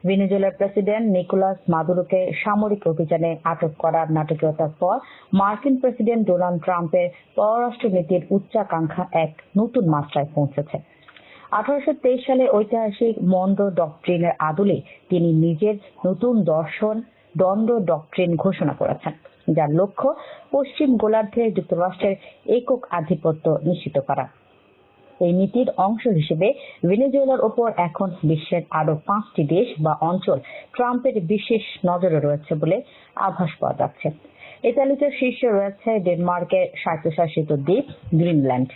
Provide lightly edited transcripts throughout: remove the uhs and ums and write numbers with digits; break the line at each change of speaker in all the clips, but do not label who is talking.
ভেনেজুয়েলার president Nicolas মাদুরোকে সামরিক অভিযানে আটক করার নাটকীয়তার পর মার্কিন প্রেসিডেন্ট ডোনাল্ড ট্রাম্পের পররাষ্ট্রনীতির উচ্চাকাঙ্ক্ষা এক নতুন মাত্রায় পৌঁছেছে। 1823 সালে ঐতিহাসিক মনরো ডক্ট্রিনের আদলে তিনি নিজের নতুন দর্শন দ্বন্দ্ব ডক্ট্রিন ঘোষণা করেছেন, যার লক্ষ্য পশ্চিম গোলার্ধে যুক্তরাষ্ট্রের একক আধিপত্য নিশ্চিত করা। এই নীতির অংশ হিসেবে ভেনেজুয়েলার ওপর এখন বিশ্বের আরো 5টি দেশ বা অঞ্চল ট্রাম্পের বিশেষ নজরে রয়েছে বলে আভাস পাওয়া যাচ্ছে। এই তালিকার শীর্ষে রয়েছে ডেনমার্কের স্বায়ত্তশাসিত দ্বীপ গ্রিনল্যান্ড।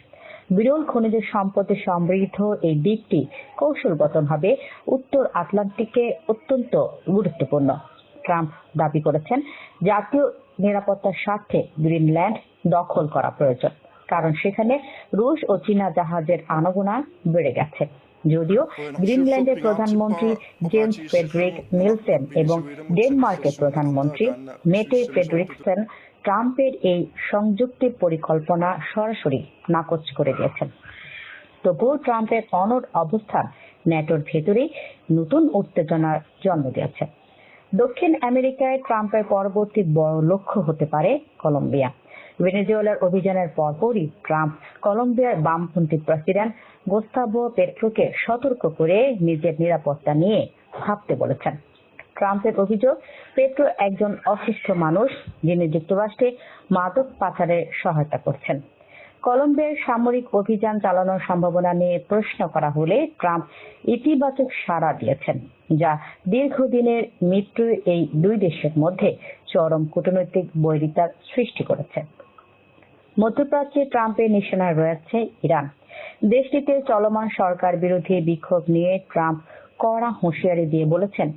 বিরল খনিজ সম্পদে সমৃদ্ধ এই দ্বীপটি কৌশলগতভাবে উত্তর আটলান্টিকে অত্যন্ত গুরুত্বপূর্ণ। ট্রাম্প দাবি করেছেন, জাতীয় নিরাপত্তার স্বার্থে গ্রিনল্যান্ড দখল করা প্রয়োজন, কারণ সেখানে রুশ ও চীনা জাহাজের আনাগোনা বেড়ে গেছে। যদিও গ্রিনল্যান্ডের প্রধানমন্ত্রী জেমস ফ্রেডরিক নিলসেন এবং ডেনমার্কের প্রধানমন্ত্রী মেটে ফ্রেডরিকসেন ট্রাম্পের এই সংযুক্তি পরিকল্পনা সরাসরি নাকচ করে দিয়েছেন। তবুও ট্রাম্পের অনড় অবস্থান ন্যাটোর ভেতরেই নতুন উত্তেজনার জন্ম দিয়েছে। দক্ষিণ আমেরিকায় ট্রাম্পের পরবর্তী বড় লক্ষ্য হতে পারে কলম্বিয়া। ভেনেজুয়েলার অভিযানের পরপরই ট্রাম্প কলম্বিয়ার বামপন্থী প্রেসিডেন্ট গুস্তাভো পেট্রোকে সতর্ক করে নিজের নিরাপত্তা নিয়ে ভাবতে বলেছেন। ট্রাম্পের অভিযোগ, পেট্রো একজন অসুস্থ মানুষ যিনি যুক্তরাষ্ট্রে মাদক পাচারের সহায়তা করছেন। কলম্বিয়ার সামরিক অভিযান চালানোর সম্ভাবনা নিয়ে প্রশ্ন করা হলে ট্রাম্প ইতিবাচক সাড়া দিয়েছেন, যা দীর্ঘদিনের মিত্র এই দুই দেশের মধ্যে চরম কূটনৈতিক বৈরিতার সৃষ্টি করেছে। মধ্যপ্রাচ্যে ট্রাম্পের নিশানায় রয়েছে ইরান। দেশটিতে চলমান সরকার বিরোধী বিক্ষোভ নিয়ে ট্রাম্প কড়া হুঁশিয়ারি দিয়ে বলেছেন,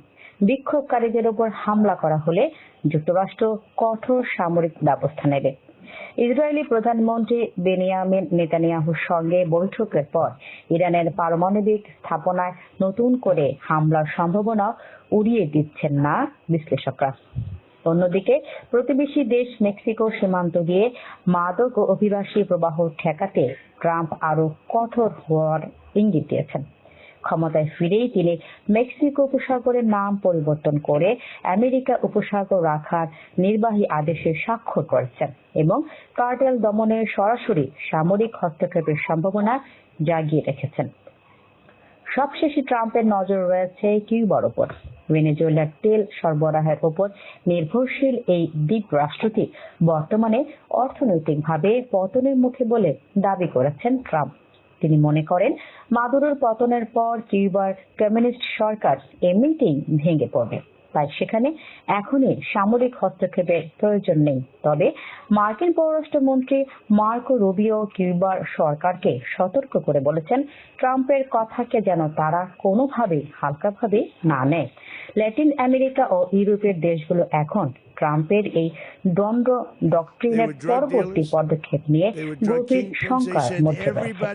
বিক্ষোভকারীদের উপর হামলা করা হলে যুক্তরাষ্ট্র কঠোর সামরিক ব্যবস্থা নেবে। ইসরায়েলি প্রধানমন্ত্রী বেনিয়ামিন নেতানিয়াহুর সঙ্গে বৈঠকের পর ইরানের পারমাণবিক স্থাপনায় নতুন করে হামলার সম্ভাবনা উড়িয়ে দিচ্ছেন না বিশ্লেষকরা। অন্যদিকে প্রতিবেশী দেশ মেক্সিকো সীমান্ত দিয়ে মাদক ও অভিবাসী প্রবাহ ঠেকাতে ট্রাম্প আরো কঠোর হওয়ার ইঙ্গিত দিয়েছেন। ক্ষমতায় ফিরেই তিনি মেক্সিকো উপসাগরের নাম পরিবর্তন করে আমেরিকা উপসাগর রাখার নির্বাহী আদেশে স্বাক্ষর করেছেন এবং কার্টেল দমনের সরাসরি সামরিক হস্তক্ষেপের সম্ভাবনা জাগিয়ে রেখেছেন। সবশেষে ট্রাম্পের নজর রয়েছে কিউবার ওপর। ভেনেজুয়েলার তেল সরবরাহের ওপর নির্ভরশীল এই দ্বীপ রাষ্ট্রটি বর্তমানে অর্থনৈতিকভাবে পতনের মুখে বলে দাবি করেছেন ট্রাম্প। তিনি মনে করেন, মাদুরোর পতনের পর কিউবার কমিউনিস্ট সরকার এমনিতেই ভেঙে পড়বে, তাই সেখানে এখনই সামরিক হস্তক্ষেপের প্রয়োজন নেই। তবে মার্কিন পররাষ্ট্রমন্ত্রী মার্কো রুবিও কিউবার সরকারকে সতর্ক করে বলেছেন, ট্রাম্পের কথাকে যেন তারা কোনোভাবেই হালকাভাবে না নেয়। ল্যাটিন আমেরিকা ও ইউরোপের দেশগুলো এখন ট্রাম্পের এই দ্বন্দ্ব ডক্ট্রিনের পরবর্তী পদক্ষেপ নিয়ে গভীর শঙ্কার মধ্যে রয়েছে।